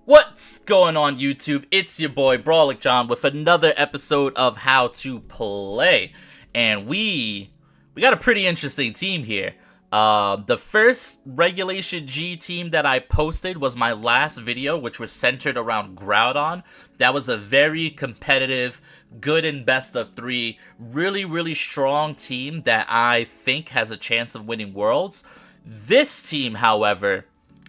What's going on YouTube? It's your boy Brawlic John with another episode of How to Play. And we got a pretty interesting team here. The first Regulation G team that I posted was my last video, which was centered around Groudon. That was a very competitive, good and best of three, really strong team that I think has a chance of winning Worlds. This team, however,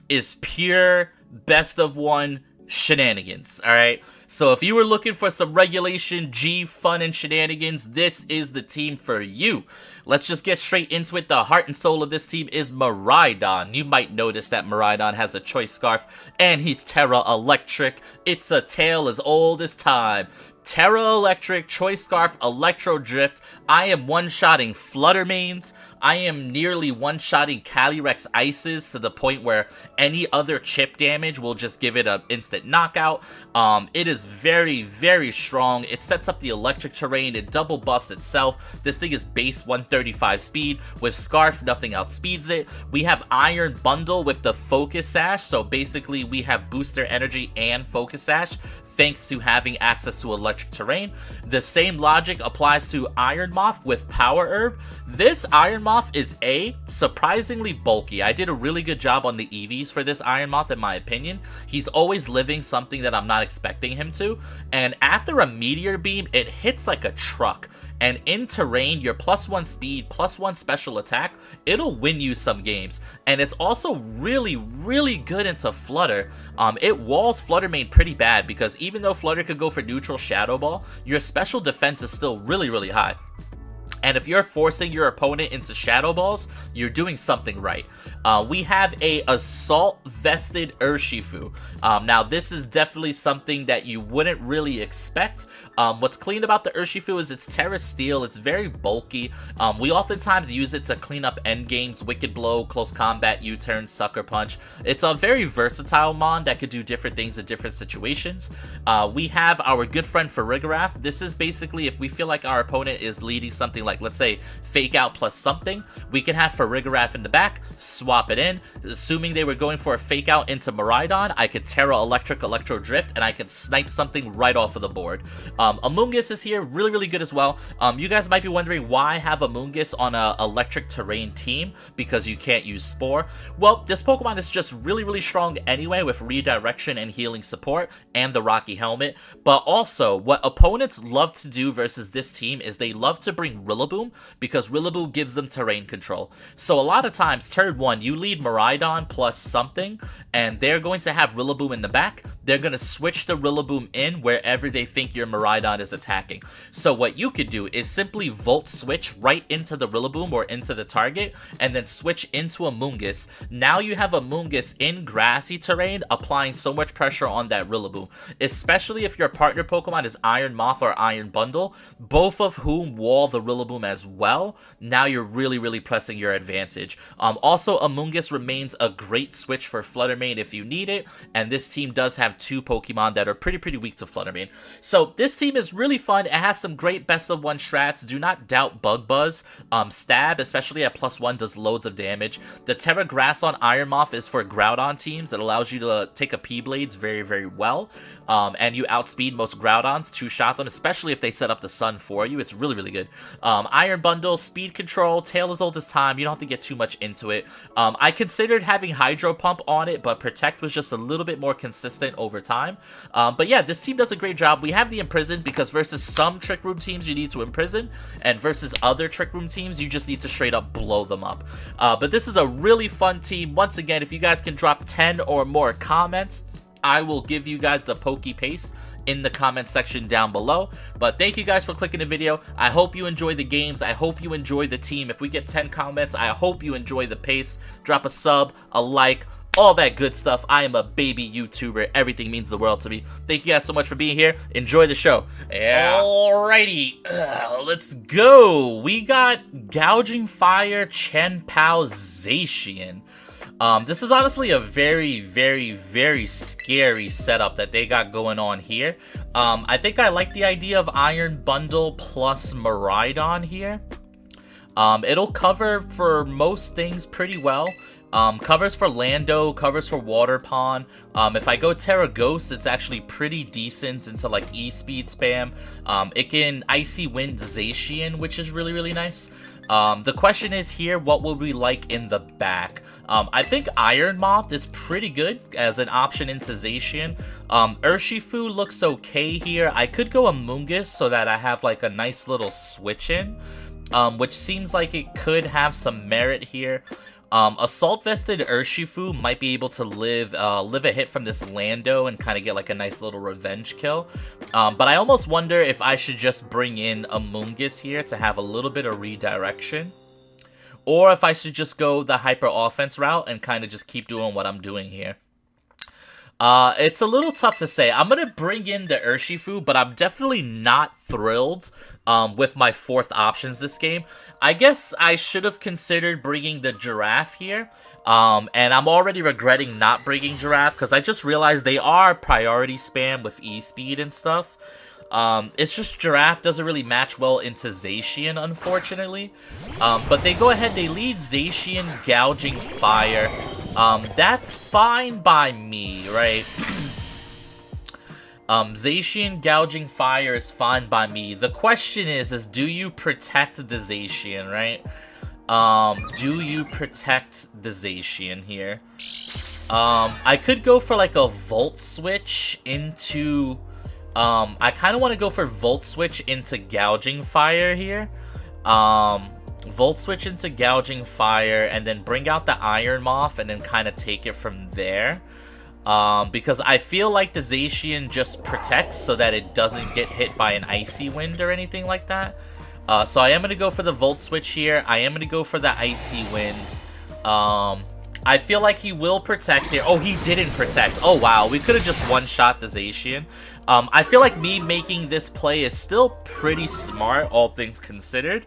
is pure best of one shenanigans. All right, so if you were looking for some Regulation G fun and shenanigans, this is the team for you. Let's just get straight into it. The heart and soul of this team is Miraidon. You might notice that Miraidon has a choice scarf and he's Terra Electric. It's a tale as old as time. Terra Electric, Choice Scarf, Electro Drift. I am one-shotting Flutter Mains. I am nearly one-shotting Calyrex Ices to the point where any other chip damage will just give it an instant knockout. It is very strong. It sets up the electric terrain. It double buffs itself. This thing is base 135 speed. With Scarf, nothing outspeeds it. We have Iron Bundle with the Focus Sash. So basically, we have Booster Energy and Focus Sash, thanks to having access to electric terrain. The same logic applies to Iron Moth with Power Herb. This Iron Moth is surprisingly bulky. I did a really good job on the EVs for this Iron Moth, in my opinion. He's always living something that I'm not expecting him to, and after a Meteor Beam, it hits like a truck. And in terrain, your +1 speed, +1 special attack, it'll win you some games. And it's also really good into Flutter. It walls Flutter Main pretty bad because even though Flutter could go for neutral Shadow Ball, your special defense is still really high. And if you're forcing your opponent into Shadow Balls, you're doing something right. We have a Assault Vested Urshifu. Now, this is definitely something that you wouldn't really expect. What's clean about the Urshifu is it's Terra Steel. It's very bulky. We oftentimes use it to clean up endgames, Wicked Blow, Close Combat, U-Turn, Sucker Punch. It's a very versatile mon that could do different things in different situations. We have our good friend Farigiraf. This is basically if we feel like our opponent is leading something like, let's say, Fake Out plus something, we can have Farigiraf in the back, swap it in. Assuming they were going for a Fake Out into Miraidon, I could Terra Electric, Electro Drift, and I could snipe something right off of the board. Amoonguss is here, really good as well. You guys might be wondering why have Amoonguss on a electric terrain team, because you can't use Spore. Well, this Pokemon is just really strong anyway with redirection and healing support and the Rocky Helmet. But also, what opponents love to do versus this team is they love to bring Rillaboom, because Rillaboom gives them terrain control. So a lot of times, turn 1, you lead Miraidon plus something, and they're going to have Rillaboom in the back. They're going to switch the Rillaboom in wherever they think your Miraidon is attacking. So what you could do is simply Volt Switch right into the Rillaboom or into the target, and then switch into Amoonguss. Now you have Amoonguss in grassy terrain, applying so much pressure on that Rillaboom. Especially if your partner Pokemon is Iron Moth or Iron Bundle, both of whom wall the Rillaboom as well. Now you're really pressing your advantage. Also, Amoonguss remains a great switch for Flutter Mane if you need it, and this team does have 2 Pokemon that are pretty weak to Flutter Mane. So this team is really fun. It has some great best of one strats. Do not doubt Bug Buzz. Stab, especially at +1, does loads of damage. The Terra Grass on Iron Moth is for Groudon teams. It allows you to take a P-Blades very well. And you outspeed most Groudons, 2-shot them, especially if they set up the Sun for you. It's really good. Iron Bundle, Speed Control, Tail as old as time. You don't have to get too much into it. I considered having Hydro Pump on it, but Protect was just a little bit more consistent over time. But yeah, this team does a great job. We have the Imprison because versus some Trick Room teams, you need to Imprison, and versus other Trick Room teams, you just need to straight up blow them up. But this is a really fun team. Once again, if you guys can drop 10 or more comments, I will give you guys the Poke Paste in the comment section down below. But thank you guys for clicking the video. I hope you enjoy the games. I hope you enjoy the team. If we get 10 comments, I hope you enjoy the pace. Drop a sub, a like, all that good stuff. I am a baby YouTuber. Everything means the world to me. Thank you guys so much for being here. Enjoy the show. Yeah. Alrighty, let's go. We got Gouging Fire Chien-Pao Zacian. This is honestly a very scary setup that they got going on here. I think I like the idea of Iron Bundle plus Miraidon here. It'll cover for most things pretty well. Covers for Lando, covers for Water Pond. If I go Terra Ghost, it's actually pretty decent into like E-Speed spam. It can Icy Wind Zacian, which is really, really nice. The question is here, what would we like in the back? I think Iron Moth is pretty good as an option into Zacian. Urshifu looks okay here. I could go Amoonguss so that I have like a nice little switch in, which seems like it could have some merit here. Assault Vested Urshifu might be able to live a hit from this Lando and kind of get like a nice little revenge kill. But I almost wonder if I should just bring in Amoonguss here to have a little bit of redirection. Or if I should just go the hyper offense route and kind of just keep doing what I'm doing here. It's a little tough to say. I'm going to bring in the Urshifu, but I'm definitely not thrilled with my fourth options this game. I guess I should have considered bringing the Giraffe here. And I'm already regretting not bringing Giraffe because I just realized they are priority spam with E-Speed and stuff. It's just Giraffe doesn't really match well into Zacian, unfortunately. But they go ahead, they lead Zacian, Gouging Fire. That's fine by me, right? Zacian, Gouging Fire is fine by me. The question is do you protect the Zacian, right? Do you protect the Zacian here? I could go for like a Volt Switch into... I kind of want to go for Volt Switch into Gouging Fire here. Volt Switch into Gouging Fire and then bring out the Iron Moth and then kind of take it from there. Because I feel like the Zacian just protects so that it doesn't get hit by an Icy Wind or anything like that. So I am going to go for the Volt Switch here. I am going to go for the Icy Wind. I feel like he will protect here. Oh, he didn't protect. Oh, wow. We could have just one-shot the Zacian. I feel like me making this play is still pretty smart, all things considered.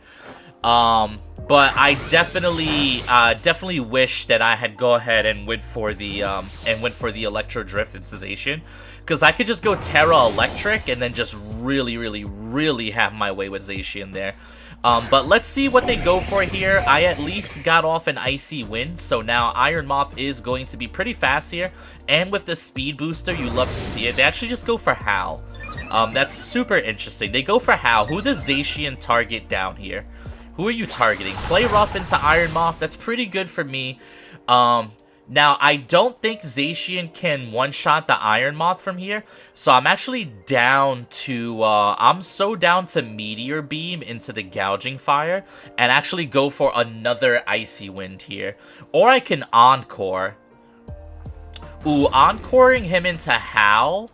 But I definitely wish that I had go ahead and went for the Electro Drift into Zacian, because I could just go Terra Electric and then just really have my way with Zacian there. But let's see what they go for here. I at least got off an Icy Wind, so now Iron Moth is going to be pretty fast here. And with the speed booster, you love to see it. They actually just go for Howl. That's super interesting. They go for Howl. Who does Zacian target down here? Who are you targeting? Play rough into Iron Moth. That's pretty good for me. Now, I don't think Zacian can one-shot the Iron Moth from here, so I'm actually down to, I'm so down to Meteor Beam into the Gouging Fire, and actually go for another Icy Wind here. Or I can Encore. Ooh, Encoring him into Howl,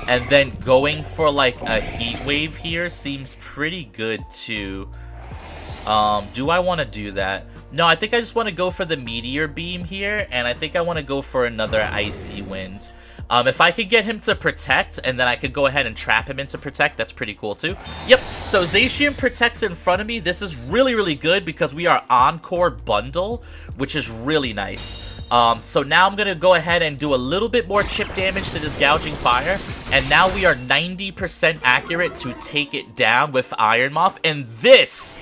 and then going for, like, a Heat Wave here seems pretty good, too. Do I want to do that? No, I think I just want to go for the Meteor Beam here, and I think I want to go for another Icy Wind. If I could get him to Protect, and then I could go ahead and trap him into Protect, that's pretty cool too. Yep, so Zacian protects in front of me. This is really good because we are Encore Bundle, which is really nice. So now I'm going to go ahead and do a little bit more chip damage to this Gouging Fire, and now we are 90% accurate to take it down with Iron Moth, and this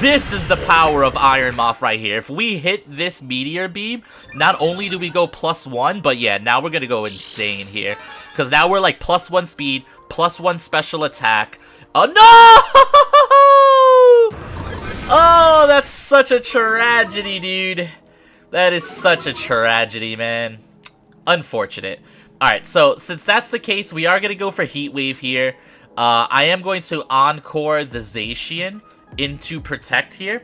is the power of Iron Moth right here. If we hit this Meteor Beam, not only do we go +1, but yeah, now we're going to go insane here, because now we're like +1 speed, +1 special attack. Oh, no! Oh, that's such a tragedy, dude. That is such a tragedy, man. Unfortunate. Alright, so since that's the case, we are going to go for Heat Wave here. I am going to Encore the Zacian into Protect here.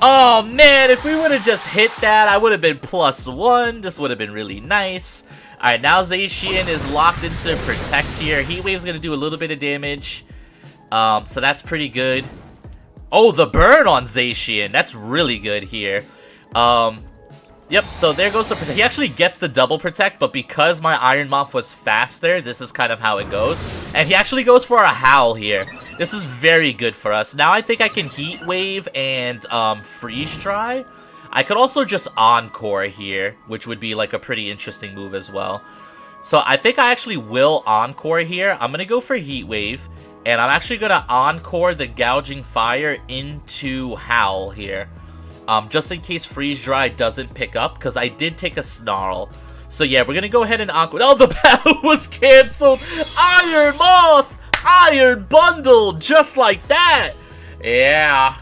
Oh, man, if we would have just hit that, I would have been +1. This would have been really nice. Alright, now Zacian is locked into Protect here. Heat Wave's going to do a little bit of damage. So that's pretty good. Oh, the burn on Zacian. That's really good here. Yep, so there goes the Protect. He actually gets the double Protect, but because my Iron Moth was faster, this is kind of how it goes. And he actually goes for a Howl here. This is very good for us. Now I think I can Heat Wave and Freeze Dry. I could also just Encore here, which would be like a pretty interesting move as well. So I think I actually will Encore here. I'm going to go for Heat Wave, and I'm actually going to Encore the Gouging Fire into Howl here. just in case Freeze Dry doesn't pick up, because I did take a Snarl. So yeah, we're gonna go ahead and Aqua. Oh, the battle was canceled! Iron Moth! Iron Bundle! Just like that! Yeah.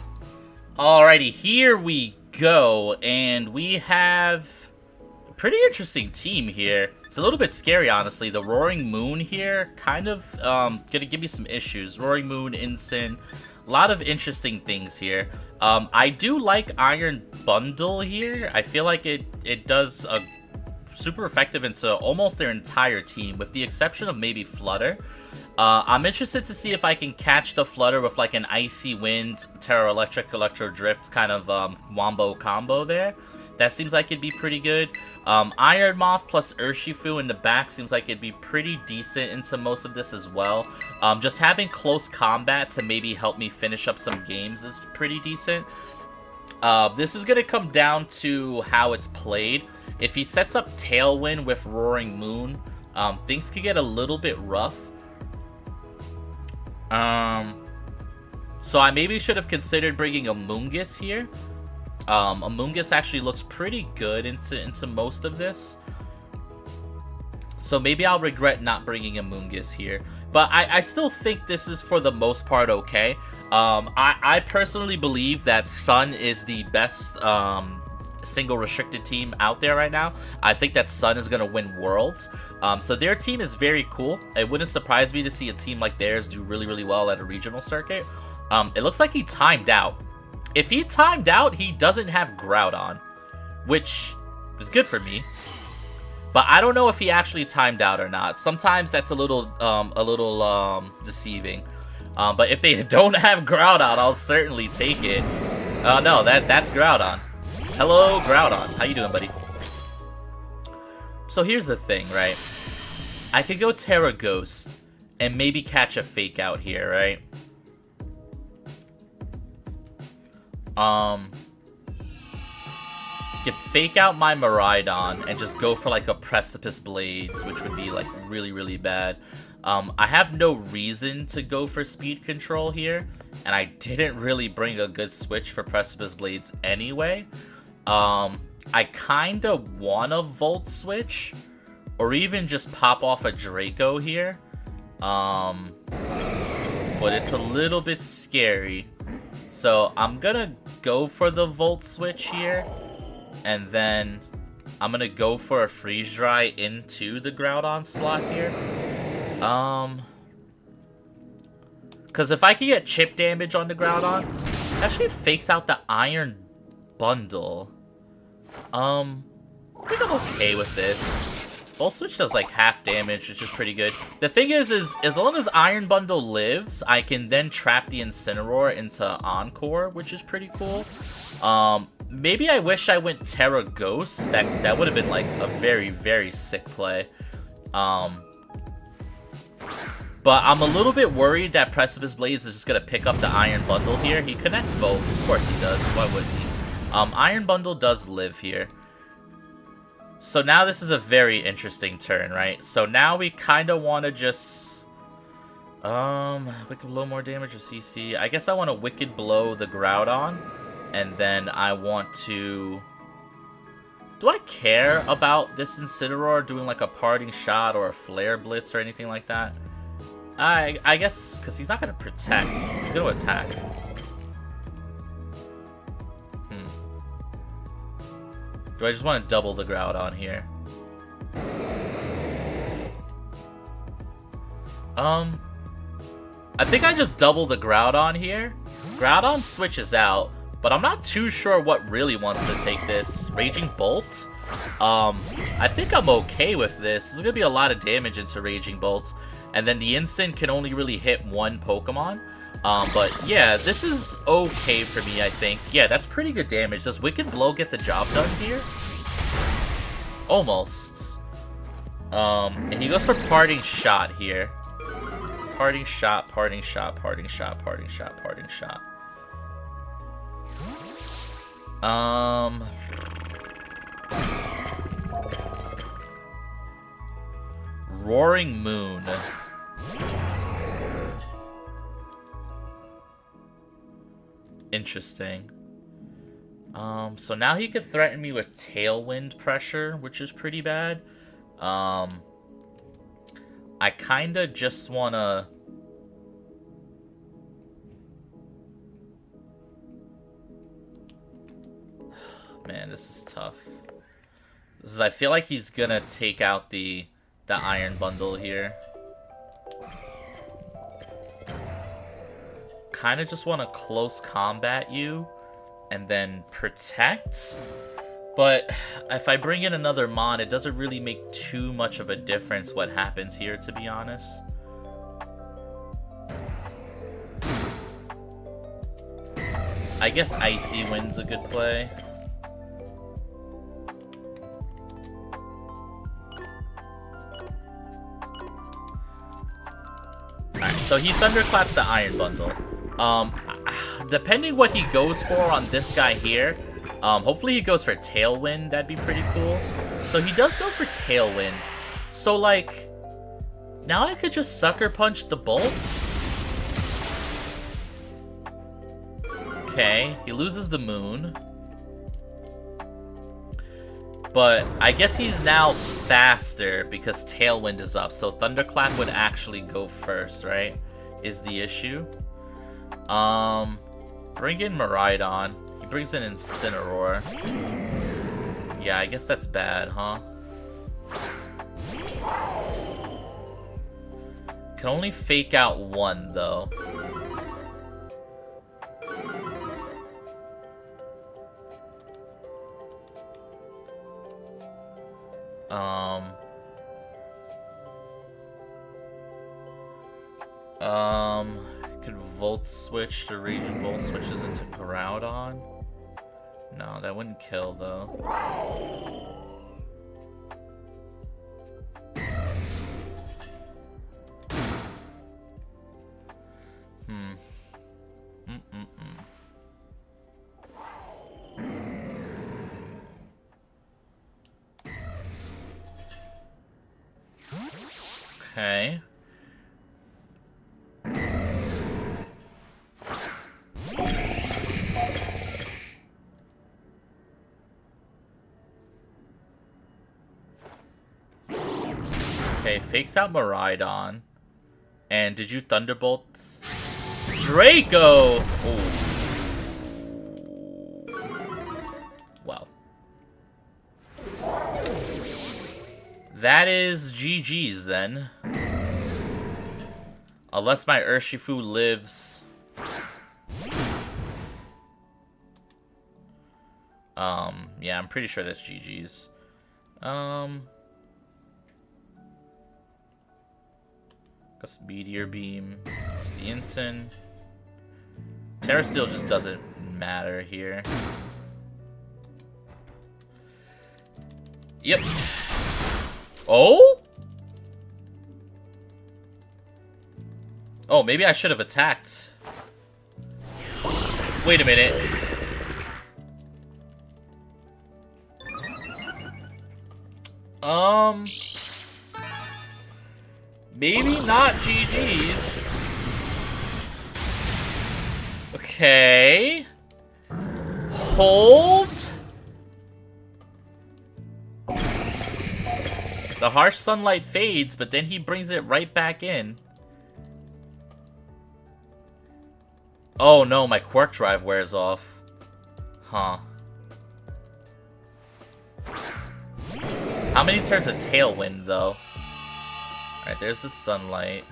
Alrighty, here we go, and we have a pretty interesting team here. It's a little bit scary, honestly. The Roaring Moon here, kind of gonna give me some issues. Roaring Moon, Incin, a lot of interesting things here. I do like Iron Bundle here. I feel like it does a super effective into almost their entire team, with the exception of maybe Flutter. I'm interested to see if I can catch the Flutter with like an Icy Wind, Terra Electric, Electro Drift kind of wombo combo there. That seems like it'd be pretty good. Iron Moth plus Urshifu in the back seems like it'd be pretty decent into most of this as well. Just having close combat to maybe help me finish up some games is pretty decent. This is going to come down to how it's played. If he sets up Tailwind with Roaring Moon, things could get a little bit rough. So I maybe should have considered bringing a Moongus here. Amoonguss actually looks pretty good into most of this. So maybe I'll regret not bringing Amoonguss here. But I still think this is for the most part okay. I personally believe that Sun is the best single restricted team out there right now. I think that Sun is going to win Worlds. So their team is very cool. It wouldn't surprise me to see a team like theirs do really, really well at a regional circuit. It looks like he timed out. If he timed out, he doesn't have Groudon, which is good for me. But I don't know if he actually timed out or not. Sometimes that's a little deceiving. But if they don't have Groudon, I'll certainly take it. No, that's Groudon. Hello, Groudon. How you doing, buddy? So here's the thing, right? I could go Terra Ghost and maybe catch a Fake Out here, right? Could Fake Out my Miraidon and just go for like a Precipice Blades, which would be like really, really bad. I have no reason to go for Speed Control here, and I didn't really bring a good switch for Precipice Blades anyway. I kind of want a Volt Switch, or even just pop off a Draco here. But it's a little bit scary. So I'm gonna go for the Volt Switch here, and then I'm gonna go for a Freeze Dry into the Groudon slot here. Because if I can get chip damage on the Groudon, it actually fakes out the Iron Bundle. I think I'm okay with this. Volt Switch does like half damage, which is pretty good. The thing is as long as Iron Bundle lives, I can then trap the Incineroar into Encore, which is pretty cool. Maybe I wish I went Terra Ghost. That would have been like a very, very sick play. But I'm a little bit worried that Precipice Blades is just going to pick up the Iron Bundle here. He connects both. Of course he does. Why wouldn't he? Iron Bundle does live here. So now this is a very interesting turn, right? So now we kind of want to just... Wicked Blow more damage or CC. I guess I want to Wicked Blow the Groudon. And then I want to... Do I care about this Incineroar doing like a Parting Shot or a Flare Blitz or anything like that? I guess, because he's not going to protect. He's going to attack. Do I just want to double the Groudon here? I think I just double the Groudon here. Groudon switches out, but I'm not too sure what really wants to take this. Raging Bolt? I think I'm okay with this. There's going to be a lot of damage into Raging Bolt. And then the Incin can only really hit one Pokemon. But yeah, this is okay for me, I think. Yeah, that's pretty good damage. Does Wicked Blow get the job done here? Almost. And he goes for Parting Shot here. Parting Shot, Parting Shot, Parting Shot, Parting Shot, Parting Shot. Roaring Moon. Interesting. So now he could threaten me with Tailwind pressure, which is pretty bad. I kinda just wanna... Man, this is tough. I feel like he's gonna take out the Iron Bundle here. Kinda just wanna close combat you and then protect. But if I bring in another Mon, it doesn't really make too much of a difference what happens here, to be honest. I guess Icy Wind's a good play. Alright, so he Thunderclaps the Iron Bundle. Depending what he goes for on this guy here, hopefully he goes for Tailwind, that'd be pretty cool. So he does go for Tailwind. So, like, now I could just Sucker Punch the bolts. Okay, he loses the Moon. But I guess he's now faster because Tailwind is up. So Thunderclap would actually go first, right? Is the issue. Bring in Miraidon. He brings in Incineroar. Yeah, I guess that's bad, huh? Can only fake out one, though. Could Volt Switch the Raging Volt switches into Groudon? No, that wouldn't kill, though. Okay. Okay, fakes out Miraidon. And did you Thunderbolt? Draco! Ooh. Wow. That is GG's then. Unless my Urshifu lives. Yeah, I'm pretty sure that's GG's. Guess Meteor Beam. It's the Ensign. Terra Steel just doesn't matter here. Yep. Oh? Oh, maybe I should have attacked. Wait a minute. Maybe not GG's. Okay. Hold. The harsh sunlight fades, but then he brings it right back in. Oh no, my Quark Drive wears off. Huh. How many turns of Tailwind, though? Alright, there's the sunlight.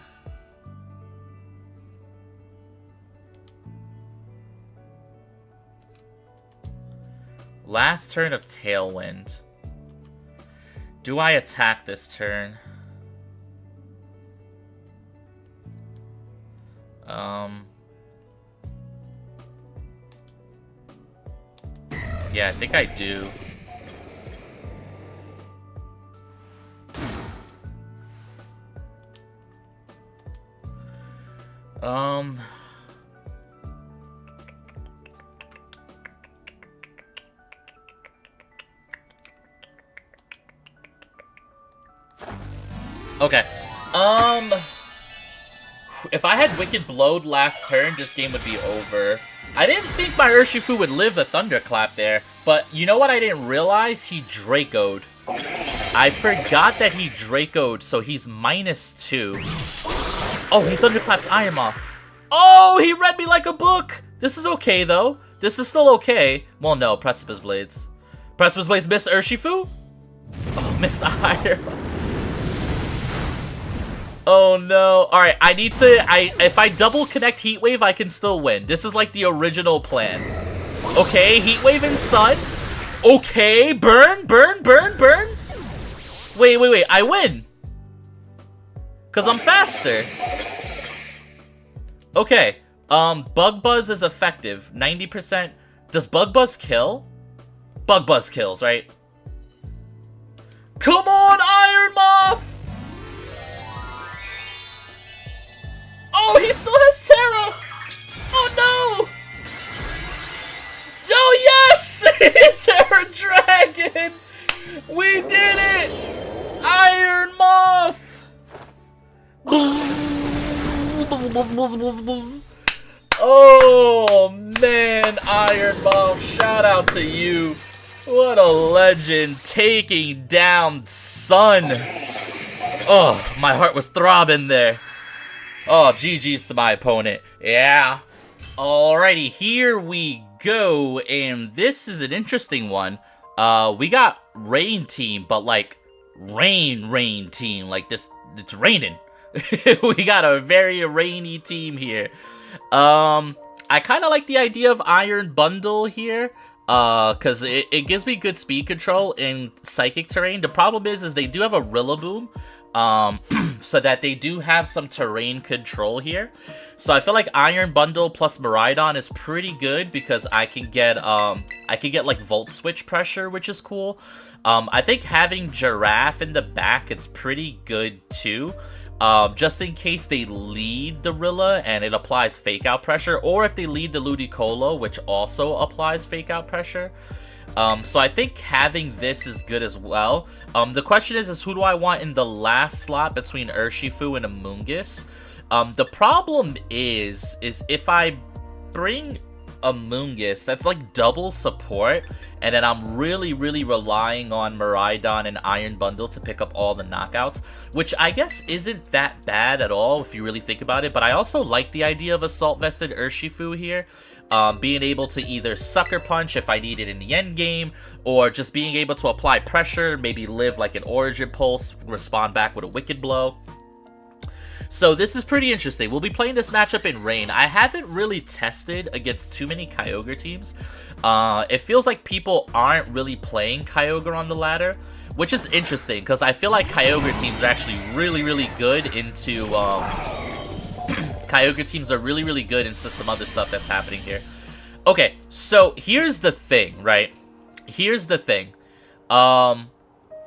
Last turn of Tailwind. Do I attack this turn? Yeah, I think I do. Okay. If I had Wicked Blowed last turn, this game would be over. I didn't think my Urshifu would live a Thunderclap there, but you know what I didn't realize? He Draco'd. I forgot that he Draco'd, so he's -2. Oh, he Thunderclaps Iron Moth. Oh, he read me like a book! This is okay, though. This is still okay. Well, no, Precipice Blades. Precipice Blades missed Urshifu? Oh, missed Iron. Oh no. Alright, I need to... If I double connect Heat Wave, I can still win. This is like the original plan. Okay, Heat Wave and Sun. Okay, burn, burn, burn, burn. Wait. I win. Because I'm faster. Okay. Bug Buzz is effective. 90%. Does Bug Buzz kill? Bug Buzz kills, right? Come on, Iron Moth! Oh, he still has Terra! Oh no! Oh yes! Terra Dragon! We did it! Iron Moth! Oh man, Iron Moth, shout out to you. What a legend, taking down Sun. Oh, my heart was throbbing there. Oh, GG's to my opponent. Yeah. Alrighty, here we go, and this is an interesting one. We got Rain Team, but like rain team, like this. It's raining. We got a very rainy team here. I kind of like the idea of Iron Bundle here, because it gives me good speed control in Psychic terrain. The problem is they do have a Rillaboom, so that they do have some terrain control here. So I feel like Iron Bundle plus Miraidon is pretty good because I can get like Volt Switch pressure, which is cool. I think having Giraffe in the back, it's pretty good too. Just in case they lead the Rilla and it applies Fake Out pressure, or if they lead the Ludicolo, which also applies Fake Out pressure. So I think having this is good as well. The question is who do I want in the last slot between Urshifu and Amoonguss? The problem is if I bring Amoonguss, that's like double support, and then I'm really relying on Miraidon and Iron Bundle to pick up all the knockouts, which I guess isn't that bad at all if you really think about it. But I also like the idea of Assault Vested Urshifu here, being able to either Sucker Punch if I need it in the end game, or just being able to apply pressure, maybe live like an Origin Pulse, respond back with a Wicked Blow. So this is pretty interesting. We'll be playing this matchup in Rain. I haven't really tested against too many Kyogre teams. It feels like people aren't really playing Kyogre on the ladder, which is interesting because I feel like Kyogre teams are actually really good into Kyogre teams are really good into some other stuff that's happening here. Okay, so here's the thing, right? Here's the thing.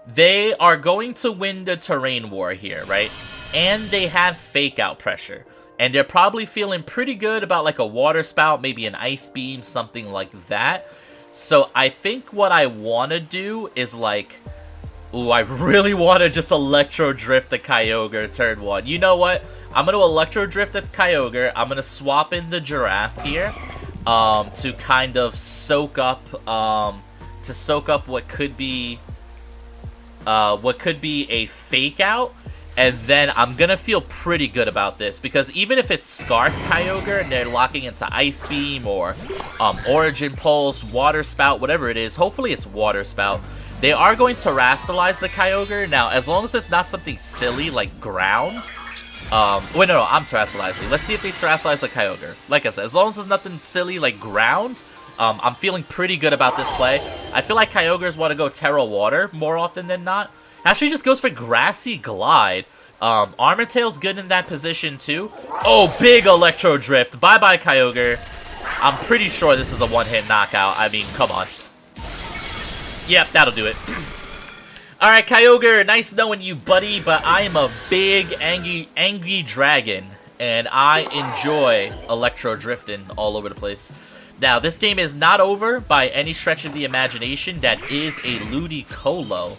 They are going to win the terrain war here, right? And they have Fake Out pressure. And they're probably feeling pretty good about like a Water Spout, maybe an Ice Beam, something like that. So I think what I want to do is like... Ooh, I really want to just Electro Drift the Kyogre turn 1. You know what? I'm going to Electro Drift the Kyogre. I'm going to swap in the Giraffe here to kind of soak up what could be a Fake Out. And then I'm going to feel pretty good about this, because even if it's Scarf Kyogre and they're locking into Ice Beam or Origin Pulse, Water Spout, whatever it is, hopefully it's Water Spout, they are going to Terrasilize the Kyogre. Now, as long as it's not something silly like Ground. Wait, no, I'm Terrasilizing. Let's see if they Terrasilize the Kyogre. Like I said, as long as it's nothing silly like Ground, I'm feeling pretty good about this play. I feel like Kyogres want to go Terra Water more often than not. Actually just goes for Grassy Glide. Armor Tail's good in that position too. Oh, big Electro Drift. Bye-bye, Kyogre. I'm pretty sure this is a one-hit knockout. I mean, come on. Yep, that'll do it. Alright, Kyogre, nice knowing you, buddy, but I am a big, angry dragon, and I enjoy Electro Drifting all over the place. Now, this game is not over by any stretch of the imagination. That is a Ludicolo.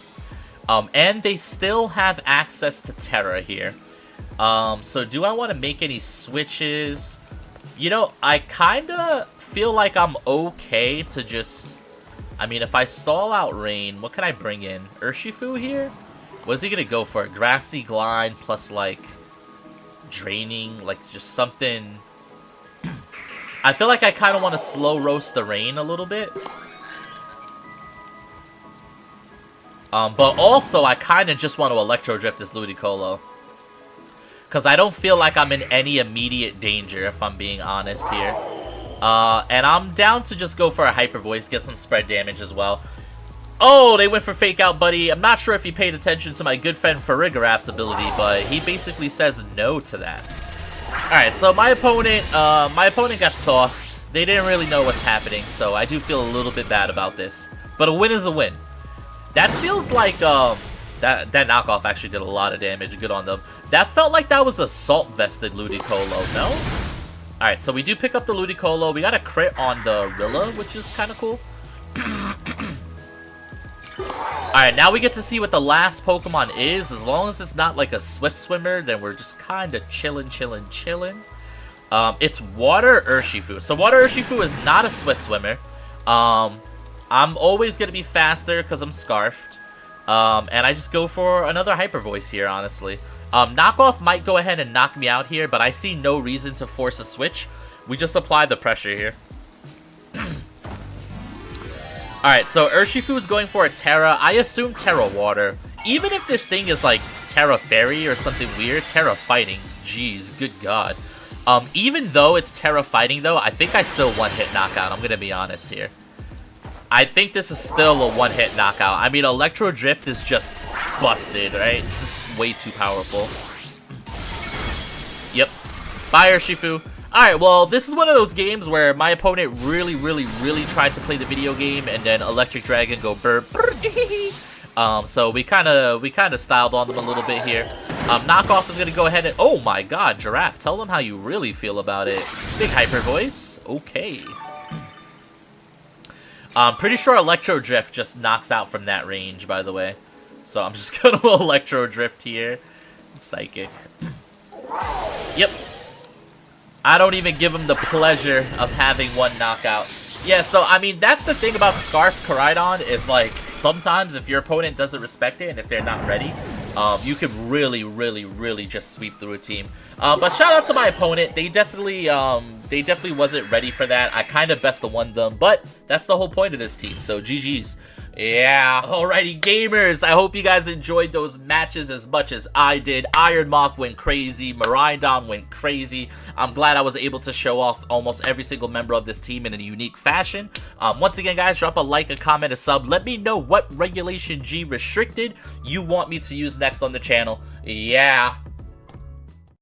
And they still have access to Terra here. So do I want to make any switches? You know, I kind of feel like I'm okay to just... I mean, if I stall out Rain, what can I bring in? Urshifu here? What is he going to go for? Grassy Glide plus, like, Draining? Like, just something... I feel like I kind of want to slow roast the Rain a little bit. But also, I kind of just want to Electro Drift this Ludicolo. Because I don't feel like I'm in any immediate danger, if I'm being honest here. And I'm down to just go for a Hyper Voice, get some spread damage as well. Oh, they went for Fake Out, buddy. I'm not sure if you paid attention to my good friend Farigaraph's ability, but he basically says no to that. Alright, so my opponent got sauced. They didn't really know what's happening, so I do feel a little bit bad about this. But a win is a win. That feels like, that knockoff actually did a lot of damage. Good on them. That felt like that was a Salt-vested Ludicolo, no? Alright, so we do pick up the Ludicolo. We got a crit on the Rilla, which is kind of cool. Alright, now we get to see what the last Pokemon is. As long as it's not like a Swift Swimmer, then we're just kind of chilling. It's Water Urshifu. So Water Urshifu is not a Swift Swimmer. I'm always going to be faster because I'm Scarfed. And I just go for another Hyper Voice here, honestly. Knockoff might go ahead and knock me out here, but I see no reason to force a switch. We just apply the pressure here. Alright, so Urshifu is going for a Terra. I assume Terra Water. Even if this thing is like Terra Fairy or something weird, Terra Fighting. Jeez, good god. Even though it's Terra Fighting, though, I think I still one-hit knockout. I'm going to be honest here. I think this is still a one-hit knockout. I mean, Electro Drift is just busted, right? It's just way too powerful. Yep. Bye, Urshifu. Alright, well, this is one of those games where my opponent really tried to play the video game, and then Electric Dragon go burp. So we kind of styled on them a little bit here. Knockoff is going to go ahead and... Oh my god, Giraffe, tell them how you really feel about it. Big Hyper Voice. Okay. I'm pretty sure Electro Drift just knocks out from that range, by the way. So I'm just going to Electro Drift here. Psychic. Yep. I don't even give him the pleasure of having one knockout. Yeah, so, I mean, that's the thing about Scarf Miraidon is, like, sometimes if your opponent doesn't respect it and if they're not ready, you can really just sweep through a team. But shout out to my opponent. They definitely wasn't ready for that. I kind of best of won them, but that's the whole point of this team, so GG's. Yeah, alrighty gamers, I hope you guys enjoyed those matches as much as I did. Iron Moth went crazy, Miraidon went crazy. I'm glad I was able to show off almost every single member of this team in a unique fashion. Once again guys, drop a like, a comment, a sub. Let me know what Regulation G restricted you want me to use next on the channel. Yeah.